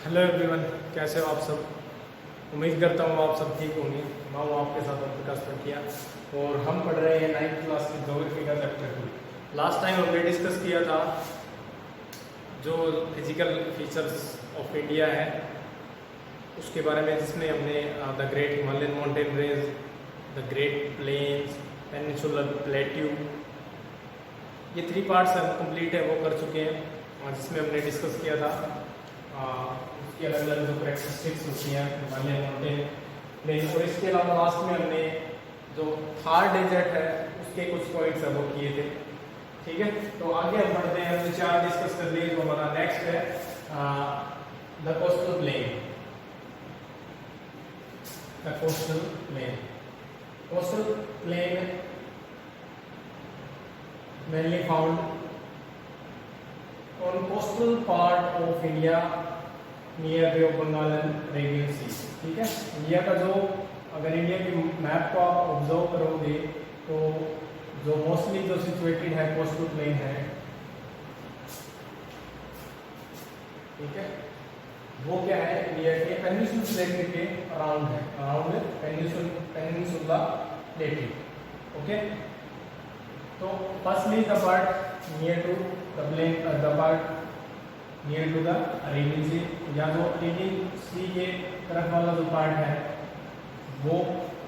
Hello everyone, कैसे हो आप सब। उम्मीद करता हूँ आप सब ठीक होंगे। मैं हूँ आपके साथ प्रकाश पटिया और हम पढ़ रहे हैं 9th क्लास की ज्योग्राफी का चैप्टर 2। लास्ट टाइम हमने डिस्कस किया था जो फिजिकल फीचर्स ऑफ इंडिया है उसके बारे में, जिसमें हमने the great Himalayan mountain range, the great plains, peninsular plateau, ये 3 पार्ट्स हम कंप्लीट है वो कर चुके हैं, जिसमें हमने डिस्कस किया था उसकी अलग अलग जो करेक्टरिस्टिक्स होती हैं हिमालयन माउंटेन प्लेन। और इसके अलावा लास्ट में हमने जो थार डेजर्ट है उसके कुछ पॉइंट्स है वो किए थे। ठीक है, तो आगे हम बढ़ते हैं। हमने 4 डिस्कस कर लिए। जो हमारा नेक्स्ट है the coastal plain. The coastal plain, coastal plain mainly found on coastal part of India near Bay of Bengal and Arabian Sea। ठीक है, इंडिया का जो, अगर इंडिया की मैप को आप ऑब्जर्व करोगे तो जो मोस्टली जो सिचुएटेड है कोस्टल प्लेन है, ठीक है, वो क्या है, इंडिया के पेनिनसुला प्लेटू के अराउंड है, अराउंड पेनिनसुला प्लेटू। ओके, तो firstly the part near to the plain, the part near to the Arabian sea, या जो अरेबियन सी के तरफ वाला जो पार्ट है वो,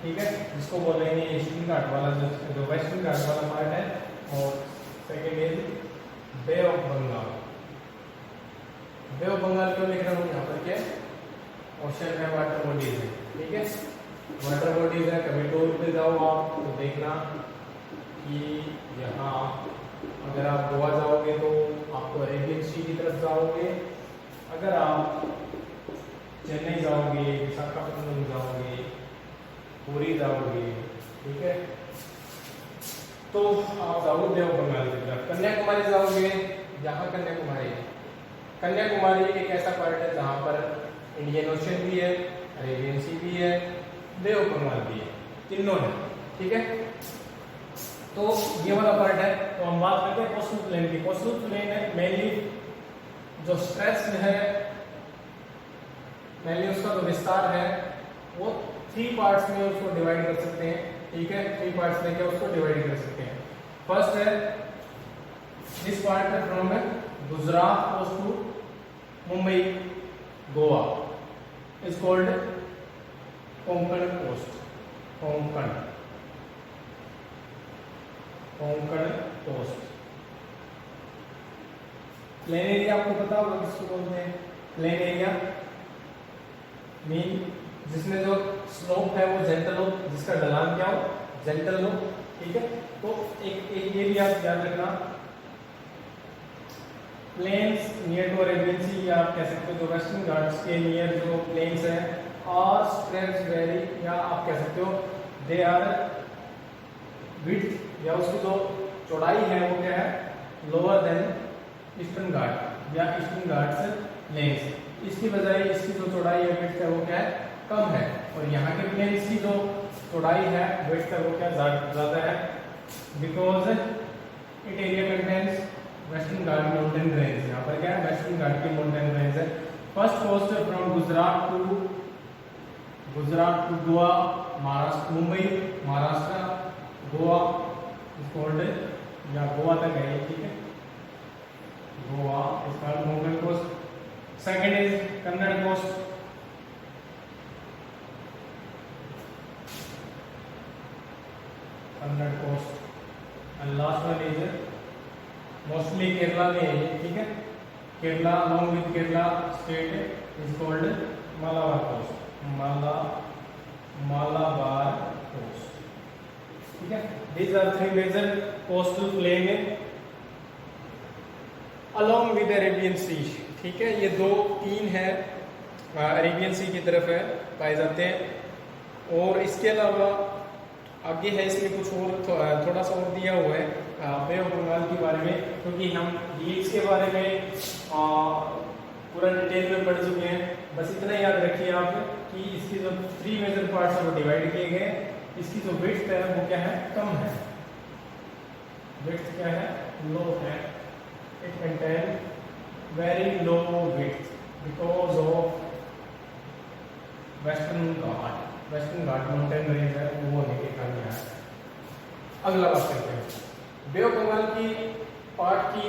ठीक है, जिसको बोल रहे हैं ईस्टर्न घाट वाला, जो वेस्टर्न घाट वाला पार्ट है। और second is Bay of Bengal. Bay of Bengal क्यों लिख रहा हूँ यहाँ पर, क्या ओशन है, वाटर बॉडीज है, ठीक है, वाटर बॉडीज है। कभी टूर पे जाओ आप तो देखना कि यहाँ अगर आप गोवा जाओगे तो आपको अरेबियन सी की तरफ जाओगे, अगर आप चेन्नई जाओगे, विशाखापट्टनम जाओगे, पुरी जाओगे, ठीक है, तो आप जाओगे बे ऑफ बंगाल की तरफ। कन्याकुमारी जाओगे, यहाँ कन्याकुमारी एक ऐसा पार्ट है जहाँ पर इंडियन ओशन भी है, अरेबियन सी भी है, बे ऑफ बंगाल भी है, तीनों है। ठीक है, तो ये वाला पार्ट है। तो हम बात करते हैं कोस्टल प्लेन की। कोस्टल प्लेन है मेनली जो स्ट्रेच है, मेनली उसका जो विस्तार है वो 3 पार्ट्स में उसको डिवाइड कर सकते हैं। ठीक है, 3 पार्ट्स में क्या उसको डिवाइड कर सकते हैं। फर्स्ट है दिस पार्ट है from Gujarat coast to Mumbai Goa is called Konkan coast, Konkan coast. Plain area आपको पता होगा किसको बोलते हैं, प्लेन एरिया मीन जिसमें जो स्लोप है वो जेंटल हो, जिसका ढलान क्या हो, जेंटल हो। ठीक है, तो एक ये भी आप याद रखना, planes near to Arabian sea, या आप कह सकते हो जो वेस्टर्न घाट्स के नियर जो प्लेन्स है, और स्ट्रेच वेरी, या आप कह सकते हो दे आर विड्थ, या उसकी जो चौड़ाई है वो क्या है, लोअर देन ईस्टर्न घाट या ईस्टर्न घाट्स प्लेन्स। इसकी बजाय इसकी जो चौड़ाई है, विड्थ है, वो क्या है, कम है। और यहाँ के प्लेन्स की जो चौड़ाई है, विड्थ है, वो क्या ज्यादा है, because it area contains western Ghat mountain range. यहाँ पर क्या है, वेस्टर्न घाट की माउंटेन रेंज है। First coast from Gujarat to Goa, Maharashtra, Mumbai Maharashtra, Goa is called, या गोवा तक है, ठीक है, Goa is called Konkan coast. Second is Kannada coast, Kannada coast. And last one is mostly Kerala में है ये, ठीक है, Kerala along with Kerala state is called Malabar coast, Malabar coast. ठीक है, these are 3 major coastal plain along with Arabian Sea। ठीक है, ये 2-3 है अरेबियन सी की तरफ है पाए जाते हैं। और इसके अलावा आगे है, इसमें कुछ और थोड़ा सा और दिया हुआ है बे ऑफ बंगाल के बारे में, क्योंकि हम लीड्स के बारे में पूरा डिटेल में पढ़ चुके हैं। बस इतना याद रखिए आप कि इसकी जो 3 मेजर पार्ट्स है वो डिवाइड किए गए। इसकी जो विड्थ है वो क्या है, कम है, विड्थ क्या है, लो है, it contain very low width, because of western Ghat mountain range है वो होने के कारण यहाँ है। अगला बात करते हैं बे ऑफ बंगाल की पार्ट की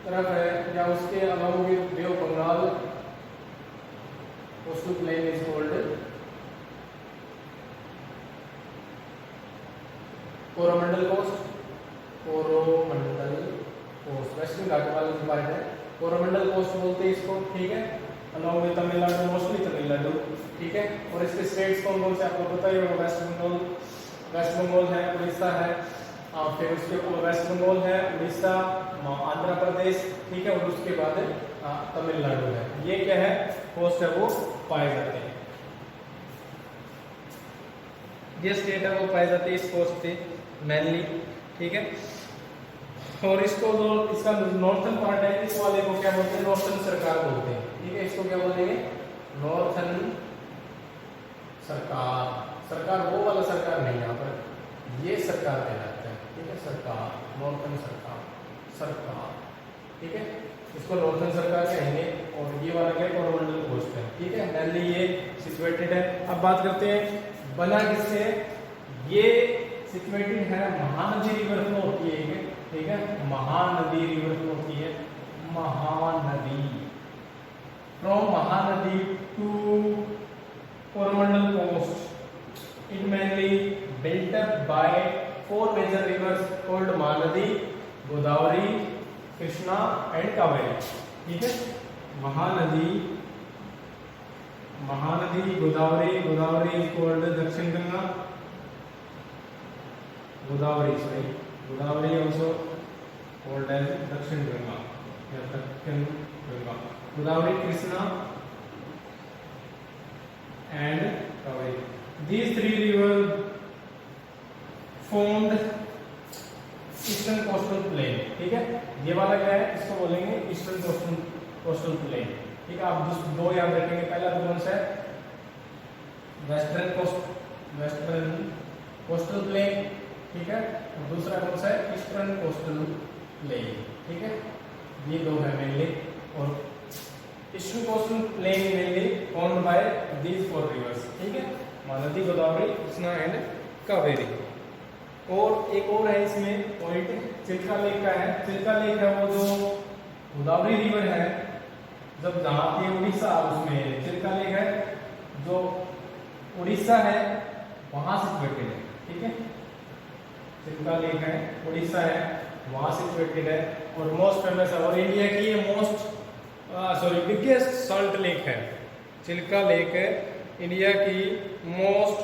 तरफ है या उसके अलावा bay of Bengal coastal plain is called Coromandel coast. Coromandel coast western Ghat वाले जो पार्ट है कोरोमंडल कोस्ट बोलते हैं इसको, ठीक है। Along with Tamil Nadu, mostly Tamil Nadu, ठीक है। और इसके स्टेट्स कौन कौन से आपको पता ही होगा, वेस्ट बंगाल है, उड़ीसा है, फिर उसके ऊपर वेस्ट बंगाल है, उड़ीसा, आंध्र प्रदेश, ठीक है। और उसके बाद तमिलनाडु है। ये क्या है कोस्ट है वो पाए जाते हैं, ये स्टेट है वो पाए जाते हैं इस कोस्ट पे मेनली, ठीक है। और इसको जो इसका नॉर्थन पार्ट है इस वाले को क्या बोलते हैं, नॉर्थन सरकार बोलते हैं, ठीक है। इसको क्या बोलेंगे, नॉर्थन सरकार। सरकार वो वाला सरकार नहीं, यहाँ पर ये सरकार कहलाता है, ठीक है। सरकार, नॉर्थन सरकार, ठीक है। इसको नॉर्थन सरकार कहेंगे। और ये वाला क्या कोरोमंडल कोस्ट है, ठीक है। मेनली ये सिचुएटेड है। अब बात करते हैं बना किससे, ये सिचुएटेड है महानदी रिवर फ्लो होती है, ठीक है। महानदी रिवर फ्लो होती है, Mahanadi from Mahanadi to Coromandel coast. It mainly built up by 4 major rivers called Mahanadi, Godavari, Krishna and Kaveri, ठीक है। महानदी गोदावरी इज कॉल्ड दक्षिण Ganga, Godavari also called as दक्षिण गंगा या दक्षिण Ganga, Godavari, Krishna and Kaveri. These 3 rivers formed eastern coastal plain, ठीक है। ये वाला क्या है, इसको बोलेंगे ईस्टर्न कोस्टल प्लेन, ठीक है। आप दो याद रखेंगे, पहला तो कौन सा है, वेस्टर्न कोस्टल प्लेन, ठीक है। और दूसरा कौन सा है, ईस्टर्न कोस्टल प्लेन, ठीक है। ये दो है मेनली। और eastern coastal plain mainly formed by these 4 reverse, ठीक है, महानदी, गोदावरी, कृष्णा एंड कावेरी। और एक और है इसमें पॉइंट, चिल्का लेक का है। चिल्का लेक है वो जो गोदावरी रिवर है, जब जहाँ पे उड़ीसा, उसमें चिल्का लेक है जो उड़ीसा है वहां सिचुएटेड है, ठीक है। चिल्का लेक है, उड़ीसा है, वहां सिचुएटेड है और मोस्ट फेमस है। और इंडिया की ये बिगेस्ट सॉल्ट लेक है। चिल्का लेक है इंडिया की मोस्ट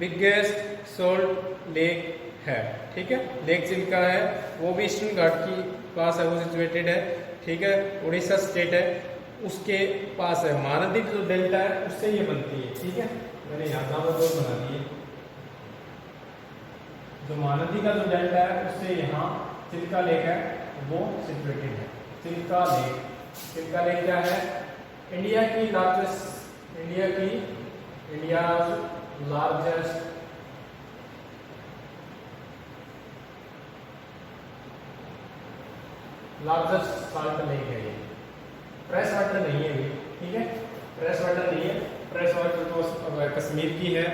बिगेस्ट सॉल्ट लेक है, ठीक है। लेक चिल्का है, वो भी ईस्टर्न घाट की पास है, वो सिचुएटेड है, ठीक है। उड़ीसा स्टेट है, उसके पास है। महानदी जो डेल्टा है उससे ये बनती है, ठीक है। मैंने यहाँ पर बना दिए, जो महानदी का जो डेल्टा है उससे यहाँ चिल्का लेक है वो सिचुएटेड है। चिल्का लेक क्या है, इंडिया लार्जेस्ट सॉल्ट लेक है ये। फ्रेश वाटर नहीं है ये, ठीक है। फ्रेश वाटर नहीं है, फ्रेश वाटर तो कश्मीर की है,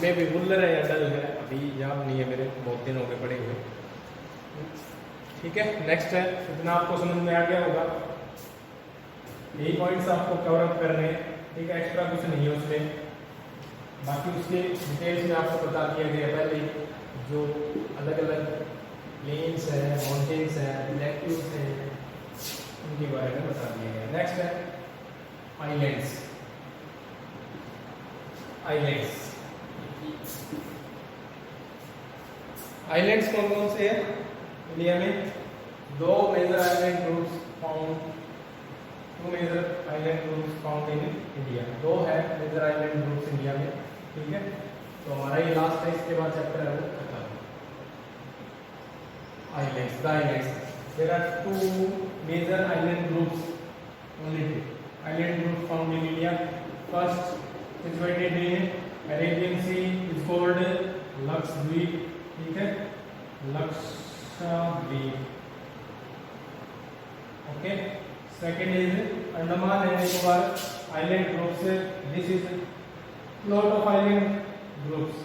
मे भी वुलर है या डल है, अभी याद नहीं है मेरे, बहुत दिन हो गए पड़े हुए, ठीक है। नेक्स्ट है, इतना आपको समझ में आ गया होगा, यही पॉइंट्स आपको कवर अप करने हैं, ठीक है। एक्स्ट्रा कुछ नहीं है उसमें, बाकी उसके डिटेल्स में आपको बता दिया गया पहले, जो अलग अलग प्लेन्स है, माउंटेन्स है, प्लेट्यूज है, उनके बारे में बता दिया गया। नेक्स्ट है आइलैंड्स। आइलैंड्स कौन कौन से हैं इंडिया में, 2 major island groups found in India. 2 है मेजर आइलैंड ग्रुप्स इंडिया में, ठीक है। तो हमारा ये लास्ट है, इसके बाद चैप्टर है वो खत्म। Islands. There are 2 major island groups, only 2 island groups found in India. First, situated in Arabian Sea, is called Lakshadweep, ठीक है, Lakshadweep, okay. Second is Andaman and Nicobar island groups, this is lot of island groups,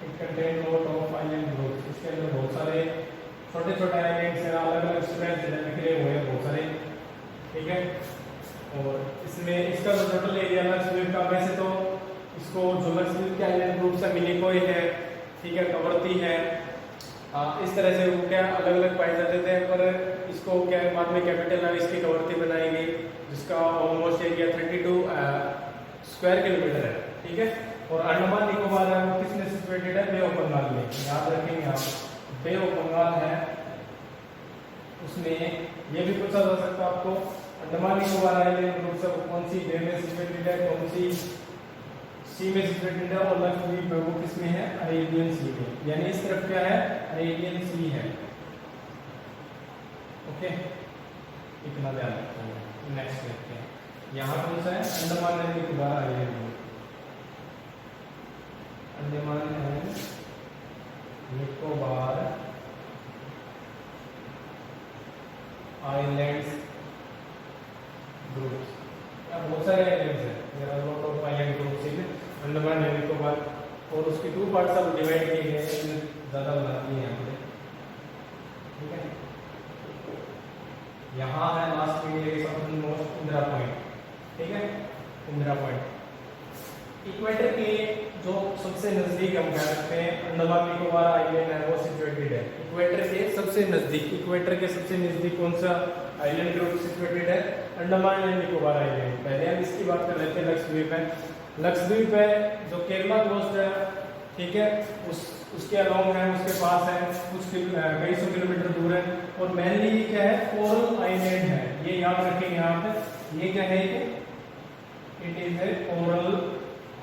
it contain lot of island groups, इसके अंदर बहुत सारे छोटे छोटे islands हैं, अलग अलग स्ट्रेंथ बिखरे हुए हैं बहुत सारे, ठीक है। और इसमें इसका जो टोटल एरिया लक्षद्वीप का, वैसे तो इसको जो लक्षद्वीप के आइलैंड ग्रुप्स है, मिनिकोय है, ठीक है, कवरत्ती है, इस तरह से वो क्या अलग अलग पाए जाते थे, पर इसको क्या बाद में कैपिटल है इसकी कवरत्ती बनाई गई, जिसका ऑलमोस्ट एरिया 32 स्क्वायर किलोमीटर है, ठीक है। और अंडमान निकोबार है वो किसमें सिचुएटेड है, बे ऑफ बंगाल में, याद रखेंगे आप, बे ऑफ बंगाल है उसमें। ये भी पूछा जा सकता है आपको, अंडमान निकोबार आइलैंड ग्रुप सब कौन सी बे में सिचुएटेड है, कौन सी सी में सिचुएटेड है, और लक्षद्वीप है वो किसमें है, अरेबियन सी में, यानी इस तरफ क्या है, अरेबियन सी है, ओके, इतना ध्यान रखना। नेक्स्ट देखते हैं, यहाँ कौन सा है, Andaman and Nicobar island, Andaman and Nicobar islands groups, बहुत सारे आइलैंड्स हैं, there are lot of island groups in Andaman and Nicobar, और उसके दो पार्ट्स अब डिवाइड किए गए हैं, ज़्यादा बना दिए हैं यहाँ पे, ठीक है। यहाँ है लास्ट में ये सबसे मोस्ट इंदिरा पॉइंट, ठीक है, इंदिरा पॉइंट। इक्वेटर के जो सबसे नजदीक हम कह सकते हैं अंडमान निकोबार आइलैंड है वो सिचुएटेड है इक्वेटर के सबसे नजदीक, इक्वेटर के सबसे नजदीक कौन सा आइलैंड ग्रुप सिचुएटेड है, अंडमान एंड निकोबार आइलैंड। पहले हम इसकी बात कर रहे थे, लक्षद्वीप है, लक्षद्वीप है जो केरला कोस्ट है, ठीक है, उसके अलोंग है, उसके पास है, कुछ कई सौ किलोमीटर दूर है, और मेनली क्या है, कोरल आइलैंड है, ये याद रखेंगे यहाँ पे, ये क्या है, it is a coral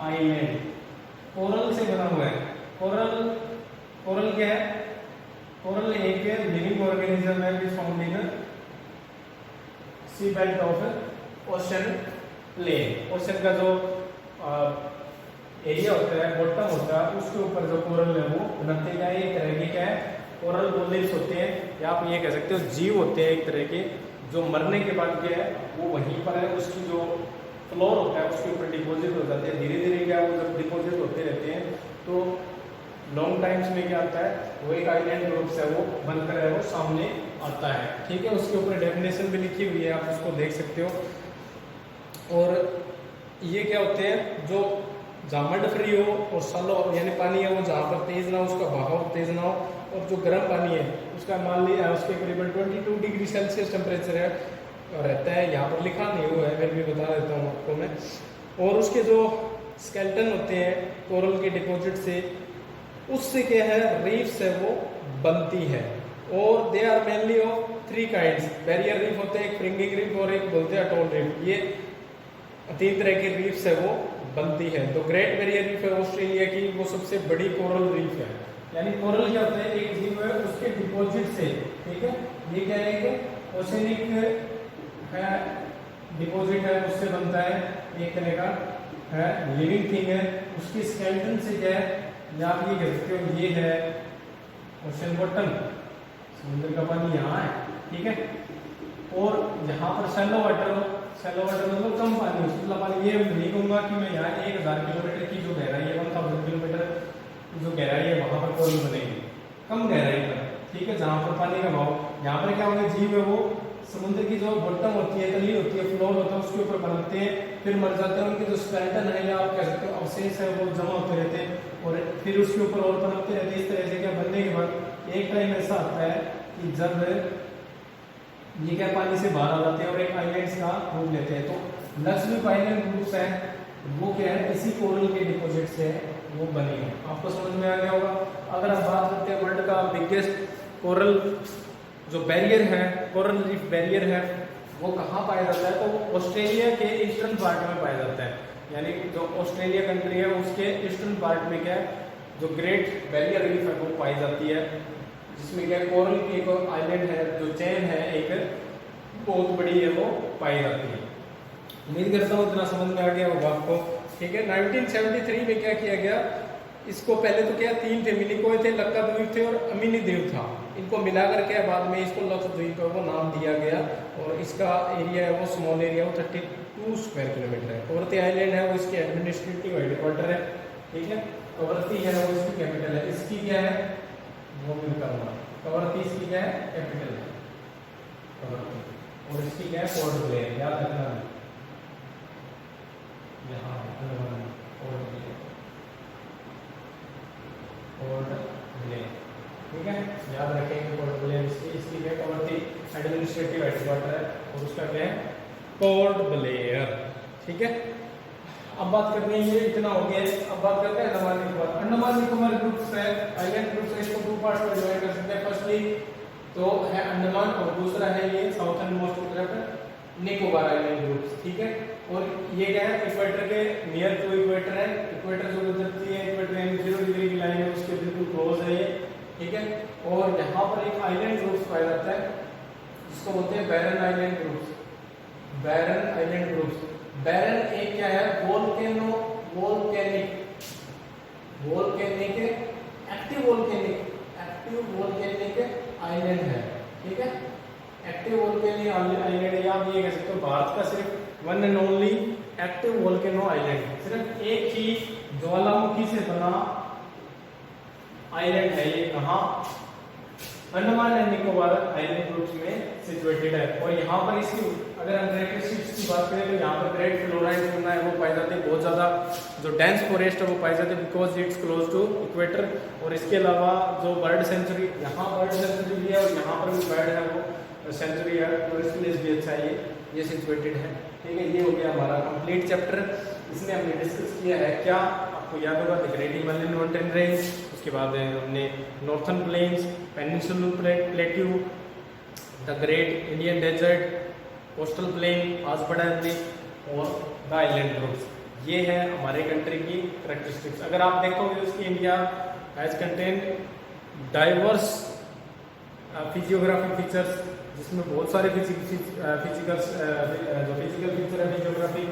island, coral से बना हुआ है, कोरल क्या है, कोरल एक लिविंग ऑर्गेनिज्म है which found in sea belt of ocean plain, ocean का जो एरिया होता है, बॉटम होता है, उसके ऊपर जो कोरल है वो बनते का एक तरह के क्या है, कोरल बोलिप्स होते हैं, या आप ये कह सकते हो जीव होते हैं एक तरह के, जो मरने के बाद क्या है वो वहीं पर है, उसकी जो फ्लोर होता है उसके ऊपर डिपॉजिट हो जाते हैं, धीरे धीरे क्या वो जब डिपॉजिट होते रहते हैं तो लॉन्ग टाइम्स में क्या आता है, वो एक आइलैंड ग्रुप्स है वो बनकर है वो सामने आता है, ठीक है। उसके ऊपर डेफिनेशन भी लिखी हुई है, आप उसको देख सकते हो। और ये क्या होते हैं, जो जहाँ मड फ्री हो और सलो यानी पानी है वो जहाँ पर तेज ना हो, उसका बहाव तेज ना हो, और जो गर्म पानी है उसका मान लिया उसके करीबन 22 डिग्री सेल्सियस टेम्परेचर है रहता है, यहाँ पर लिखा नहीं हुआ है, फिर भी बता देता हूँ आपको मैं। और उसके जो स्केल्टन होते हैं कोरल के डिपॉजिट से, उससे क्या है रीफ्स है वो बनती है, और they are mainly of 3 kinds, barrier reef होते हैं, एक फ्रिंगिंग रीफ और एक बोलते हैं अटोल रीफ, ये 3 तरह के रीफ्स है वो बनती है। तो ग्रेट बैरियर रीफ है ऑस्ट्रेलिया की, वो सबसे बड़ी कोरल रीफ है, यानी कोरल क्या होता है, एक जीव है उसके डिपॉजिट से, ठीक है, ये क्या है कि ओशनिक है डिपॉजिट है उससे बनता है, एक तरह का है लिविंग थिंग है, उसकी स्केलेटन से क्या है, या आप ये कह सकते हो ये है ओशन बॉटम, समुद्र का पानी यहाँ है, ठीक है। और यहाँ पर शैलो वाटर मतलब कम पानी, उसका पानी, ये नहीं कहूँगा कि मैं यहाँ 1000 किलोमीटर की जो गहराई है 1000 किलोमीटर जो गहराई है वहाँ पर कोरल बनेगी, कम गहराई पर, ठीक है, जहाँ पर पानी का भाव, यहाँ पर क्या होगा, जीव है वो समुद्र की जो बॉटम होती है, तली होती है, फ्लोर होता है, उसके ऊपर बनते हैं, फिर मर जाते हैं, उनके जो स्केलेटन है या आप कह सकते हो अवशेष है वो जमा होते रहते हैं, और फिर उसके ऊपर और बनते रहते हैं। इस तरह से क्या बनने के बाद एक टाइम ऐसा आता है कि जब ये क्या पानी से बाहर आ जाते हैं और एक आइलैंड्स का रूप लेते हैं। तो लक्षद्वीप आइलैंड ग्रुप्स है वो क्या है, इसी कोरल के डिपॉजिट से वो बने हैं। आपको समझ में आ गया होगा। अगर आप बात करते हैं वर्ल्ड का बिगेस्ट कोरल जो बैरियर है, कोरल रीफ बैरियर है, वो कहाँ पाया जाता है, तो वो ऑस्ट्रेलिया के ईस्टर्न पार्ट में पाया जाता है, यानी जो ऑस्ट्रेलिया कंट्री है उसके ईस्टर्न पार्ट में क्या है, जो ग्रेट बैरियर रीफ है वो पाई जाती है, जिसमें क्या कोरल की एक आइलैंड है, जो चेन है एक बहुत बड़ी है, वो पाई जाती है। उम्मीद करता हूँ इतना समझ में आ गया होगा आपको, ठीक है। 1973 में क्या किया गया, इसको पहले तो क्या 3 थे, मिनिकोय थे, लक्काद्वीप थे और अमिनी द्वीप था। इनको मिला करके बाद में इसको लक्षद्वीप है वो नाम दिया गया। और इसका एरिया है वो स्मॉल एरिया वो 32 स्क्वायर किलोमीटर है। कवरत्ती आइलैंड है वो इसके एडमिनिस्ट्रेटिव हेडक्वार्टर है, ठीक है। कवरत्ती है वो इसकी कैपिटल है। इसकी क्या है वो भी बताऊंगा। कवरत्ती इसकी क्या है कैपिटल है कवरत्ती, और इसकी क्या है पोर्ट ब्लेयर, याद रखना है यहाँ पोर्ट ब्लेयर, पोर्ट ब्लेयर, ठीक है, याद रखेंगे पोर्ट ब्लेयर। इसकी क्या कवरत्ती एडमिनिस्ट्रेटिव हेडक्वार्टर है और उसका क्या है पोर्ट ब्लेयर, ठीक है। अब बात करते हैं, ये इतना हो गया। अब बात करते हैं अंडमान निकोबार। अंडमान निकोबार ग्रुप्स है, आइलैंड ग्रुप्स है, इसको दो पार्ट्स में डिवाइड कर सकते हैं। फर्स्टली तो है अंडमान और दूसरा है ये साउथर्न मोस्ट तरफ निकोबार आइलैंड ग्रुप्स, ठीक है। और ये क्या है इक्वेटर के नियर टू इक्वेटर है, इक्वेटर जो गुजरती है इक्वेटर 0 डिग्री की लाइन है उसके बिल्कुल क्लोज है ये, ठीक है। और यहाँ पर एक आइलैंड ग्रुप्स पाया जाता है जिसको बोलते हैं बैरन आइलैंड ग्रुप्स, बैरन आइलैंड ग्रुप्स। बैरन एक क्या है वोल्केनिक एक्टिव वोल्केनिक आइलैंड है, ठीक है। एक्टिव वोल्केनिक आइलैंड, या आप ये कह सकते हो भारत का सिर्फ one and only active volcano island, सिर्फ एक ही ज्वालामुखी से बना आइलैंड है ये। कहाँ Andaman and Nicobar island groups में सिचुएटेड है। और यहाँ पर इसकी अगर हम कैरेक्टरिस्टिक्स की बात करें तो यहाँ पर ग्रेट फ्लोराइड फेना है वो पाई जाती है, बहुत ज़्यादा जो डेंस फॉरेस्ट है वो पाई जाती है because it's close to equator. और इसके अलावा जो बर्ड सेंचुरी, यहाँ बर्ड सेंचुरी भी है और यहाँ पर भी बर्ड है वो सेंचुरी है, टूरिस्ट प्लेस भी अच्छा है ये सिचुएटेड है, ठीक है। ये हो गया हमारा कंप्लीट चैप्टर। इसमें हमने डिस्कस किया है क्या, आपको याद होगा the great Himalayan mountain range, उसके बाद हमने northern plains, peninsular plateau, the great Indian desert, coastal plain आज पढ़ा है हमने, और द आइलैंड ग्रुप्स। ये है हमारे कंट्री की करेक्टरिस्टिक्स। अगर आप देखोगे उसकी India has contain diverse physiographic features, जिसमें बहुत सारे फिजिकल फीचर है, फिजियोग्राफी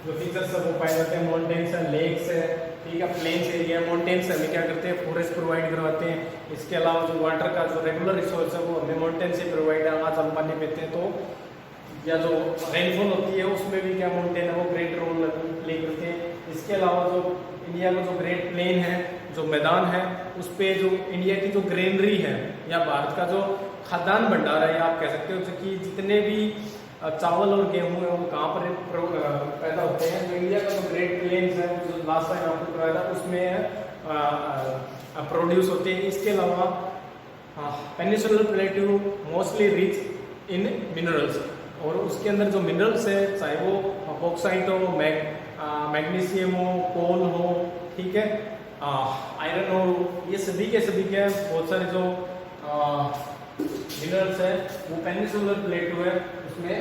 जो फीचर्स है वो पाए जाते हैं। माउंटेन्स है, लेक्स है, ठीक है, प्लेन्स एरिया। माउंटेन्स हमें क्या करते हैं फॉरेस्ट प्रोवाइड करवाते हैं। इसके अलावा जो वाटर का जो रेगुलर रिसोर्स है वो हमें माउंटेन से प्रोवाइड है। आज हम पानी पीते हैं तो, या जो रेनफॉल होती है उसमें भी क्या माउंटेन है वो ग्रेट रोल प्ले करते हैं। इसके अलावा जो इंडिया का जो ग्रेट प्लेन है, जो मैदान है, उस पर जो इंडिया की जो ग्रेनरी है या भारत का जो खाद्यान्न भंडार है, या आप कह सकते हो कि जितने भी चावल और गेहूं है वो कहाँ पर पैदा होते हैं। तो इंडिया का जो ग्रेट प्लेन्स है जो लास्ट टाइम आपको कराया था उसमें प्रोड्यूस होते हैं। इसके अलावा peninsular plateau mostly rich in minerals, और उसके अंदर जो मिनरल्स है चाहे वो बॉक्साइट हो, मैग्नीशियम हो, कोल हो, ठीक है, आयरन हो, ये सभी के बहुत सारे जो मिनरल्स है वो पेनिनसुलर प्लेट्यू है उसमें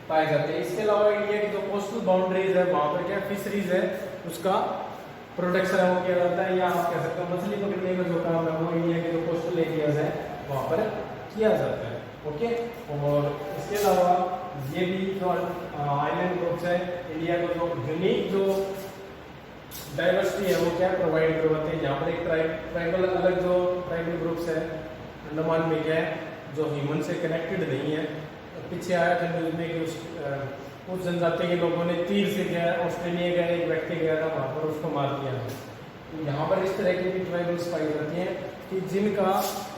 पाए जाते हैं। इसके अलावा इंडिया की जो कोस्टल बाउंड्रीज है वहाँ पर क्या फिशरीज है उसका प्रोटेक्शन है वो किया जाता है, या आप कह सकते हो मछली पकड़ने का जो काम है वो इंडिया के जो कोस्टल एरियाज है वहाँ पर किया जाता है, ओके। और इसके अलावा ये भी जो आइलैंड ग्रुप्स है इंडिया को जो यूनिक जो डाइवर्सिटी है वो क्या प्रोवाइड करवाते हैं। यहाँ पर एक ट्राइबल अलग जो ट्राइबल ग्रुप्स है अंडमान में क्या है जो ह्यूमन से कनेक्टेड नहीं है। पीछे आया था न्यूज में कि उस जनजाति के लोगों ने तीर से गया ऑस्ट्रेलिया गया एक व्यक्ति गया था वहाँ पर उसको मार दिया है। तो यहाँ पर इस तरह की भी ट्राइबल्स पाई जाती हैं कि जिनका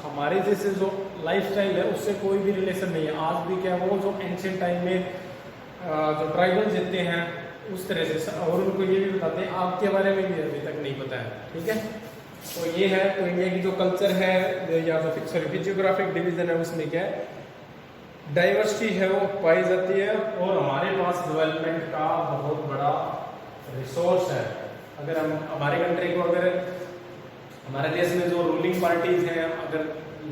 हमारे जैसे जो लाइफस्टाइल है उससे कोई भी रिलेशन नहीं है। आज भी क्या वो जो एंशिएंट टाइम में जो ट्राइबल जीते हैं उस तरह से, और उनको ये भी बताते हैं आपके बारे में भी अभी तक नहीं पता है, ठीक है। तो ये है तो इंडिया की जो कल्चर है या जो फिजियोग्राफिक डिवीजन है उसमें क्या है डाइवर्सिटी है वो पाई जाती है। और हमारे पास डेवलपमेंट का बहुत बड़ा रिसोर्स है। अगर हम हमारे कंट्री को, अगर हमारे देश में जो रूलिंग पार्टीज हैं, अगर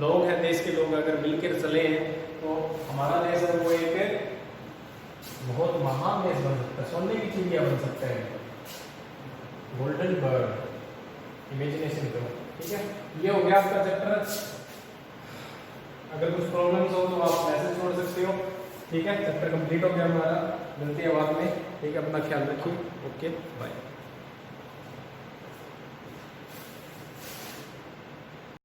लोग हैं देश के लोग अगर मिलकर चले हैं तो हमारा देश है वो एक बहुत महान देश बन सकता है, सोने की चिड़िया बन सकता है, गोल्डन बर्ड, इमेजिनेशन करो, ठीक है। ये हो गया आपका चैप्टर। अगर कुछ प्रॉब्लम्स हो तो आप मैसेज छोड़ सकते हो, ठीक है। चैप्टर कंप्लीट हो गया हमारा, मिलते हैं बाद में, ठीक है। अपना ख्याल रखिए, ओके बाय।